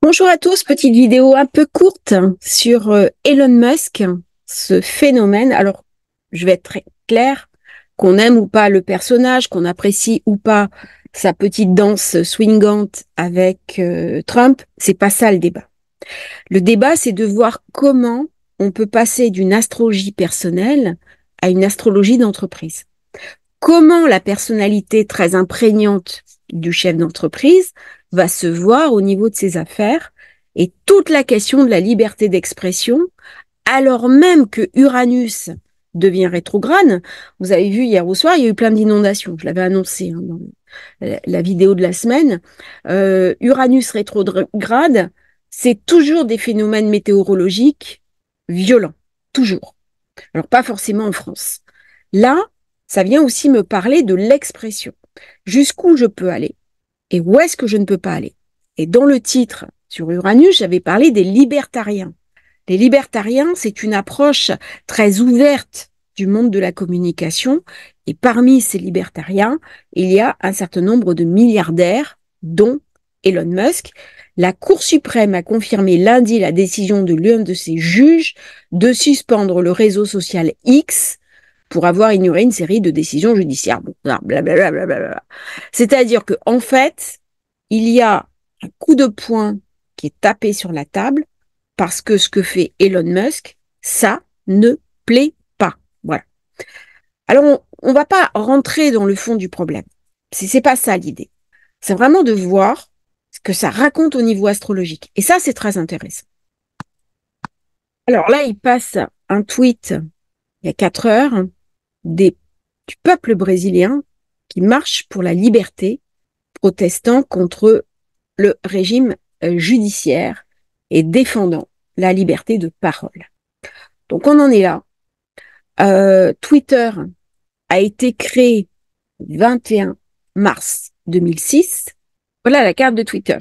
Bonjour à tous, petite vidéo un peu courte sur Elon Musk, ce phénomène. Alors, je vais être très claire, qu'on aime ou pas le personnage, qu'on apprécie ou pas sa petite danse swingante avec Trump, c'est pas ça le débat. Le débat, c'est de voir comment on peut passer d'une astrologie personnelle à une astrologie d'entreprise. Comment la personnalité très imprégnante du chef d'entreprise va se voir au niveau de ses affaires et toute la question de la liberté d'expression, alors même que Uranus devient rétrograde. Vous avez vu hier au soir, il y a eu plein d'inondations. Je l'avais annoncé dans la vidéo de la semaine. Uranus rétrograde, c'est toujours des phénomènes météorologiques violents, toujours. Alors pas forcément en France. Là, ça vient aussi me parler de l'expression. Jusqu'où je peux aller et où est-ce que je ne peux pas aller. Et dans le titre sur Uranus, j'avais parlé des libertariens. Les libertariens, c'est une approche très ouverte du monde de la communication. Et parmi ces libertariens, il y a un certain nombre de milliardaires, dont Elon Musk. La Cour suprême a confirmé lundi la décision de l'un de ses juges de suspendre le réseau social X pour avoir ignoré une série de décisions judiciaires. Bon, blablabla. C'est-à-dire que, en fait, il y a un coup de poing qui est tapé sur la table parce que ce que fait Elon Musk, ça ne plaît pas. Voilà. Alors, on va pas rentrer dans le fond du problème. C'est pas ça l'idée. C'est vraiment de voir ce que ça raconte au niveau astrologique. Et ça, c'est très intéressant. Alors là, il passe un tweet il y a 4 heures des, du peuple brésilien qui marche pour la liberté, protestant contre le régime judiciaire et défendant la liberté de parole. Donc on en est là. Twitter a été créé le 21 mars 2006. Voilà la carte de Twitter.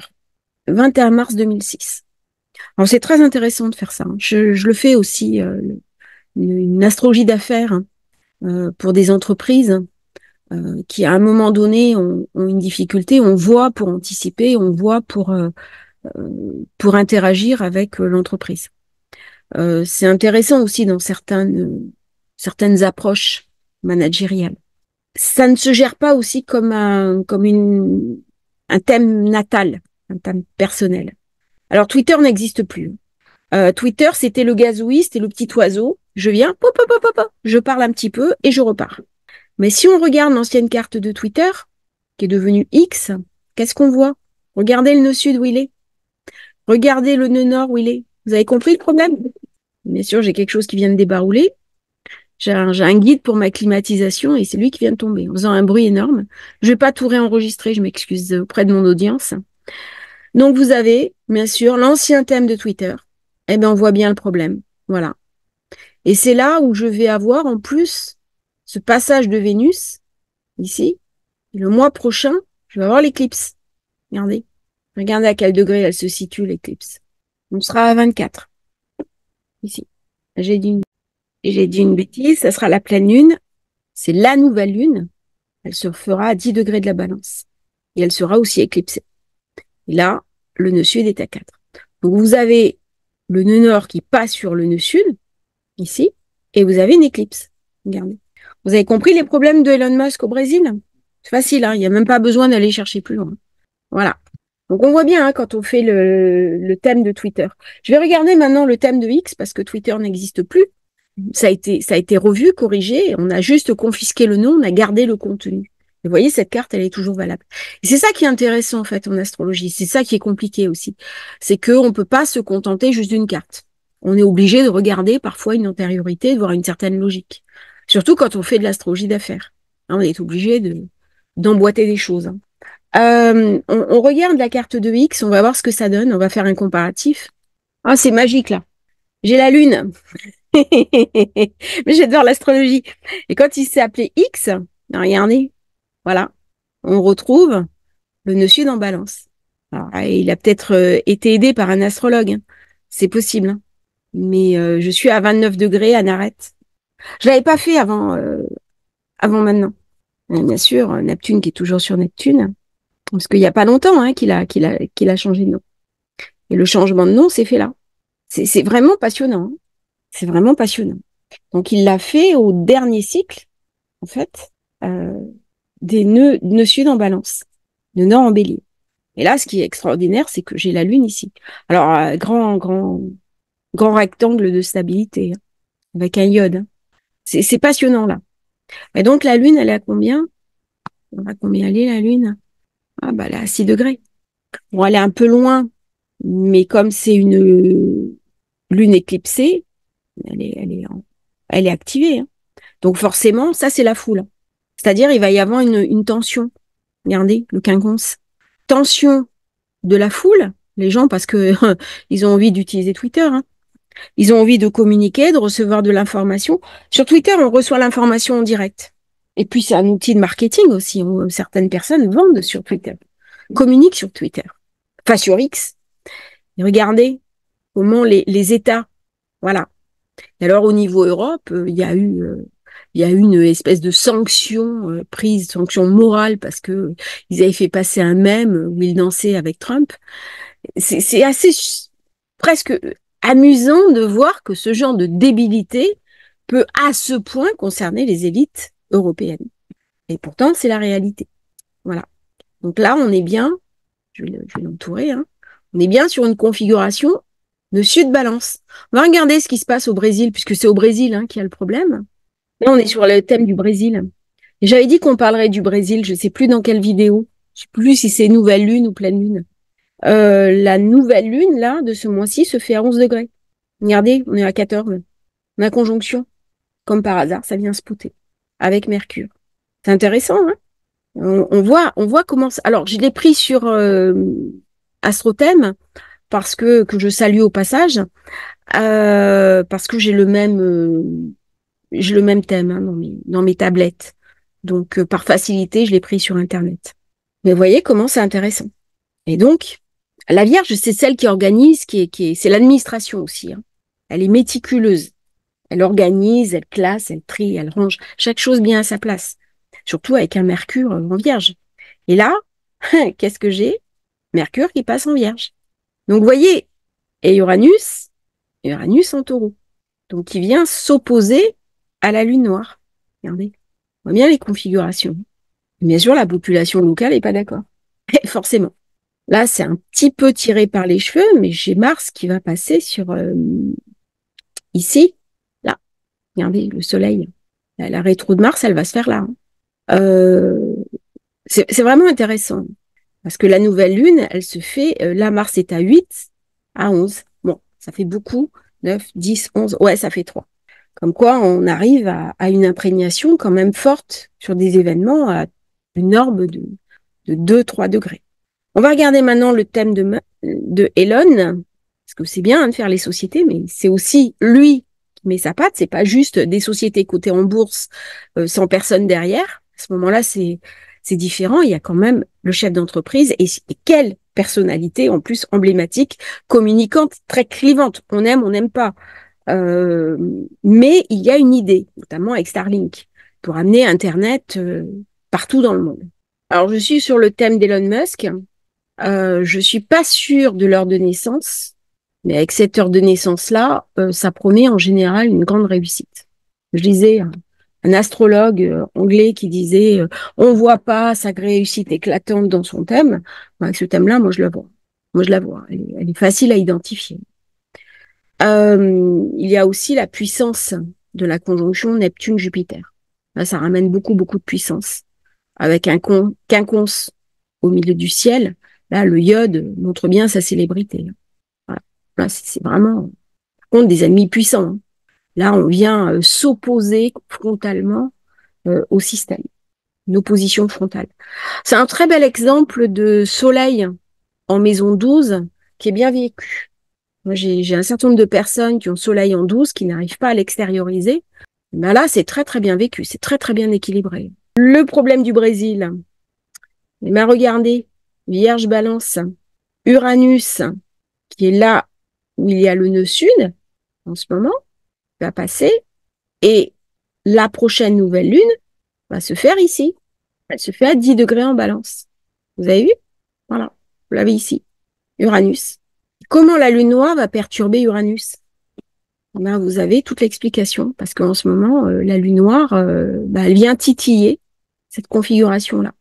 21 mars 2006. Alors c'est très intéressant de faire ça. Je le fais aussi, une astrologie d'affaires pour des entreprises qui à un moment donné ont une difficulté. On voit pour anticiper, on voit pour interagir avec l'entreprise. C'est intéressant aussi dans certaines approches managériales. Ça ne se gère pas aussi un thème natal, un thème personnel. Alors Twitter n'existe plus. Twitter, c'était le gazouille, c'était le petit oiseau. Je viens, pop, pop, pop, pop, je parle un petit peu et je repars. Mais si on regarde l'ancienne carte de Twitter, qui est devenue X, qu'est-ce qu'on voit? Regardez le nœud sud où il est. Regardez le nœud nord où il est. Vous avez compris le problème? Bien sûr, j'ai quelque chose qui vient de débarouler. J'ai un guide pour ma climatisation et c'est lui qui vient de tomber en faisant un bruit énorme. Je vais pas tout réenregistrer, je m'excuse auprès de mon audience. Donc vous avez, bien sûr, l'ancien thème de Twitter. Eh bien, on voit bien le problème. Voilà. Et c'est là où je vais avoir en plus ce passage de Vénus, ici. Et le mois prochain, je vais avoir l'éclipse. Regardez. Regardez à quel degré elle se situe, l'éclipse. On sera à 24, ici. J'ai dit une bêtise, ça sera la pleine lune. C'est la nouvelle lune. Elle se fera à 10 degrés de la balance. Et elle sera aussi éclipsée. Et là, le nœud sud est à 4. Donc vous avez le nœud nord qui passe sur le nœud sud, ici, et vous avez une éclipse. Regardez. Vous avez compris les problèmes de Elon Musk au Brésil? C'est facile, hein, il n'y a même pas besoin d'aller chercher plus loin. Voilà. Donc on voit bien hein, quand on fait le thème de Twitter. Je vais regarder maintenant le thème de X parce que Twitter n'existe plus. Ça a été revu, corrigé. On a juste confisqué le nom, on a gardé le contenu. Et vous voyez, cette carte, elle est toujours valable. Et c'est ça qui est intéressant en fait en astrologie. C'est ça qui est compliqué aussi. C'est qu'on ne peut pas se contenter juste d'une carte. On est obligé de regarder parfois une antériorité, de voir une certaine logique. Surtout quand on fait de l'astrologie d'affaires. Hein, on est obligé d'emboîter des choses. Hein. On regarde la carte de X, on va voir ce que ça donne. On va faire un comparatif. Ah, c'est magique là. J'ai la Lune. Mais j'adore l'astrologie. Et quand il s'est appelé X, regardez, voilà, on retrouve le nœud sud en balance. Alors, il a peut-être été aidé par un astrologue. Hein. C'est possible. Hein. Mais je suis à 29 degrés à Narette. Je l'avais pas fait avant maintenant. Bien sûr, Neptune qui est toujours sur Neptune. Parce qu'il n'y a pas longtemps hein, qu'il a changé de nom. Et le changement de nom s'est fait là. C'est vraiment passionnant, hein. C'est vraiment passionnant. Donc, il l'a fait au dernier cycle, en fait, euh, des nœuds sud en balance, de nord en bélier. Et là, ce qui est extraordinaire, c'est que j'ai la lune ici. Alors, grand rectangle de stabilité, hein, avec un iode, hein. C'est passionnant, là. Et donc, la lune, elle est à combien? On va combien elle est, la lune? Ah, bah, elle est à 6 degrés. Bon, elle est un peu loin, mais comme c'est une lune éclipsée, elle est activée, hein. Donc, forcément, ça, c'est la foule. C'est-à-dire, il va y avoir une tension. Regardez, le quinconce. Tension de la foule, les gens, parce que ils ont envie d'utiliser Twitter, hein. Ils ont envie de communiquer, de recevoir de l'information. Sur Twitter, on reçoit l'information en direct. Et puis, c'est un outil de marketing aussi. Certaines personnes vendent sur Twitter, communiquent sur Twitter, enfin sur X. Et regardez comment les États, voilà. Et alors, au niveau Europe, il y a eu une espèce de sanction prise, sanction morale, parce que ils avaient fait passer un mème où ils dansaient avec Trump. C'est assez presque amusant de voir que ce genre de débilité peut à ce point concerner les élites européennes. Et pourtant, c'est la réalité. Voilà. Donc là, on est bien, je vais l'entourer, hein, on est bien sur une configuration de Sud-Balance. On va regarder ce qui se passe au Brésil, puisque c'est au Brésil, hein, qu'il y a le problème. Là, on est sur le thème du Brésil. Et j'avais dit qu'on parlerait du Brésil, je ne sais plus dans quelle vidéo. Je ne sais plus si c'est nouvelle lune ou pleine lune. La nouvelle lune, là, de ce mois-ci, se fait à 11 degrés. Regardez, on est à 14. On a conjonction. Comme par hasard, ça vient se pouter avec Mercure. C'est intéressant, hein? On voit comment... Alors, je l'ai pris sur Astrothème, que je salue au passage, parce que j'ai le même thème, hein, dans mes tablettes. Donc, par facilité, je l'ai pris sur Internet. Mais vous voyez comment c'est intéressant. Et donc, la Vierge, c'est celle qui organise, c'est l'administration aussi, hein. Elle est méticuleuse. Elle organise, elle classe, elle trie, elle range chaque chose bien à sa place. Surtout avec un Mercure en Vierge. Et là, qu'est-ce que j'ai? Mercure qui passe en Vierge. Donc, vous voyez, et Uranus en Taureau. Donc, qui vient s'opposer à la Lune noire. Regardez, on voit bien les configurations. Bien sûr, la population locale n'est pas d'accord. Forcément. Là, c'est un petit peu tiré par les cheveux, mais j'ai Mars qui va passer sur ici, là. Regardez, le Soleil. La rétro de Mars, elle va se faire là, hein. Euh, c'est vraiment intéressant. Parce que la nouvelle lune, elle se fait, là, Mars est à 8, à 11. Bon, ça fait beaucoup. 9, 10, 11. Ouais, ça fait 3. Comme quoi, on arrive à une imprégnation quand même forte sur des événements à une orbe de 2, 3 degrés. On va regarder maintenant le thème de Elon, parce que c'est bien, hein, de faire les sociétés, mais c'est aussi lui qui met sa patte. C'est pas juste des sociétés cotées en bourse sans personne derrière. À ce moment-là, c'est différent. Il y a quand même le chef d'entreprise et quelle personnalité en plus emblématique, communicante, très clivante. On n'aime pas. Euh, mais il y a une idée, notamment avec Starlink, pour amener Internet partout dans le monde. Alors, je suis sur le thème d'Elon Musk. Je suis pas sûre de l'heure de naissance, mais avec cette heure de naissance-là, ça promet en général une grande réussite. Je lisais un astrologue anglais qui disait on voit pas sa réussite éclatante dans son thème. Avec ce thème-là, moi je la vois. Moi je la vois. Elle est facile à identifier. Il y a aussi la puissance de la conjonction Neptune-Jupiter. Là, ça ramène beaucoup, beaucoup de puissance. Avec un quinconce au milieu du ciel, là, le iode montre bien sa célébrité. Voilà. Là, c'est vraiment, par contre, des ennemis puissants, hein. Là, on vient s'opposer frontalement au système. Une opposition frontale. C'est un très bel exemple de soleil en maison 12 qui est bien vécu. Moi, j'ai un certain nombre de personnes qui ont soleil en 12 qui n'arrivent pas à l'extérioriser. Ben là, c'est très, très bien vécu. C'est très, très bien équilibré. Le problème du Brésil, eh bien, regardez, Vierge Balance, Uranus, qui est là où il y a le nœud sud, en ce moment, va passer, et la prochaine nouvelle lune va se faire ici. Elle se fait à 10 degrés en Balance. Vous avez vu? Voilà, vous l'avez ici, Uranus. Comment la lune noire va perturber Uranus? Ben, vous avez toute l'explication, parce qu'en ce moment, la lune noire, elle vient titiller cette configuration-là.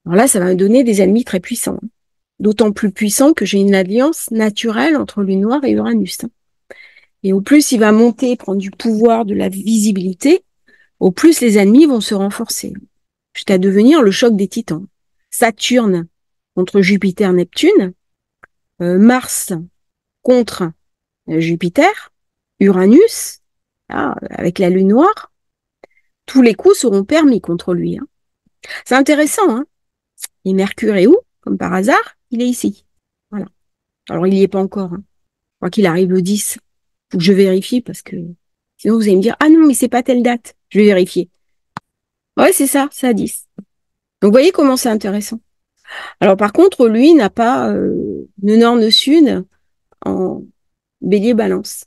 Alors là, ça va me donner des ennemis très puissants, hein. D'autant plus puissants que j'ai une alliance naturelle entre lune noire et Uranus, hein. Et au plus il va monter, prendre du pouvoir, de la visibilité, au plus les ennemis vont se renforcer, jusqu'à devenir le choc des titans. Saturne contre Jupiter, Neptune, Mars contre Jupiter, Uranus, là, avec la lune noire, tous les coups seront permis contre lui, hein. C'est intéressant, hein. Et Mercure est où? Comme par hasard, il est ici. Voilà. Alors, il n'y est pas encore, hein. Je crois qu'il arrive le 10. Faut que je vérifie parce que sinon vous allez me dire, ah non, mais c'est pas telle date. Je vais vérifier. Ouais, c'est ça, c'est à 10. Donc, vous voyez comment c'est intéressant. Alors, par contre, lui n'a pas nœud nord, nœud sud en bélier balance.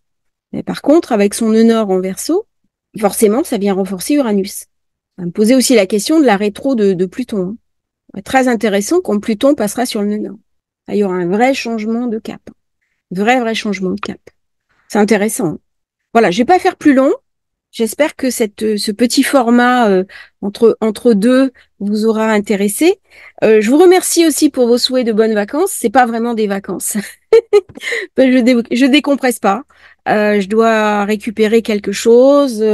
Mais par contre, avec son nœud nord en verso, forcément, ça vient renforcer Uranus. Ça va me poser aussi la question de la rétro de Pluton, hein. Très intéressant quand Pluton passera sur le nœud nord. Là, il y aura un vrai changement de cap. Vrai changement de cap. C'est intéressant, hein. Voilà, je vais pas faire plus long. J'espère que ce petit format entre deux vous aura intéressé. Je vous remercie aussi pour vos souhaits de bonnes vacances. C'est pas vraiment des vacances. Je décompresse pas. Je dois récupérer quelque chose.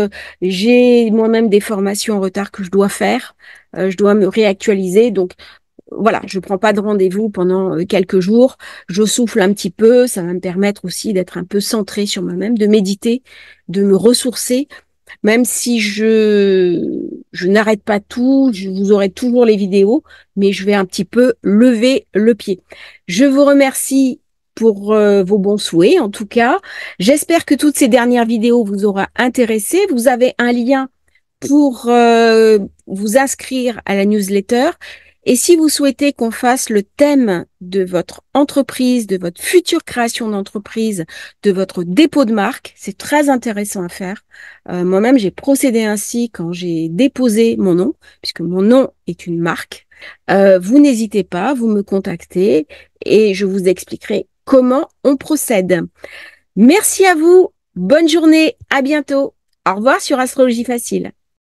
J'ai moi-même des formations en retard que je dois faire. Je dois me réactualiser. Donc voilà, je prends pas de rendez-vous pendant quelques jours. Je souffle un petit peu. Ça va me permettre aussi d'être un peu centrée sur moi-même, de méditer, de me ressourcer. Même si je n'arrête pas tout, vous aurez toujours les vidéos, mais je vais un petit peu lever le pied. Je vous remercie pour vos bons souhaits, en tout cas. J'espère que toutes ces dernières vidéos vous auront intéressé. Vous avez un lien pour vous inscrire à la newsletter. Et si vous souhaitez qu'on fasse le thème de votre entreprise, de votre future création d'entreprise, de votre dépôt de marque, c'est très intéressant à faire. Moi-même, j'ai procédé ainsi quand j'ai déposé mon nom, puisque mon nom est une marque. Vous n'hésitez pas, vous me contactez et je vous expliquerai comment on procède. Merci à vous, bonne journée, à bientôt. Au revoir sur Astrologie Facile.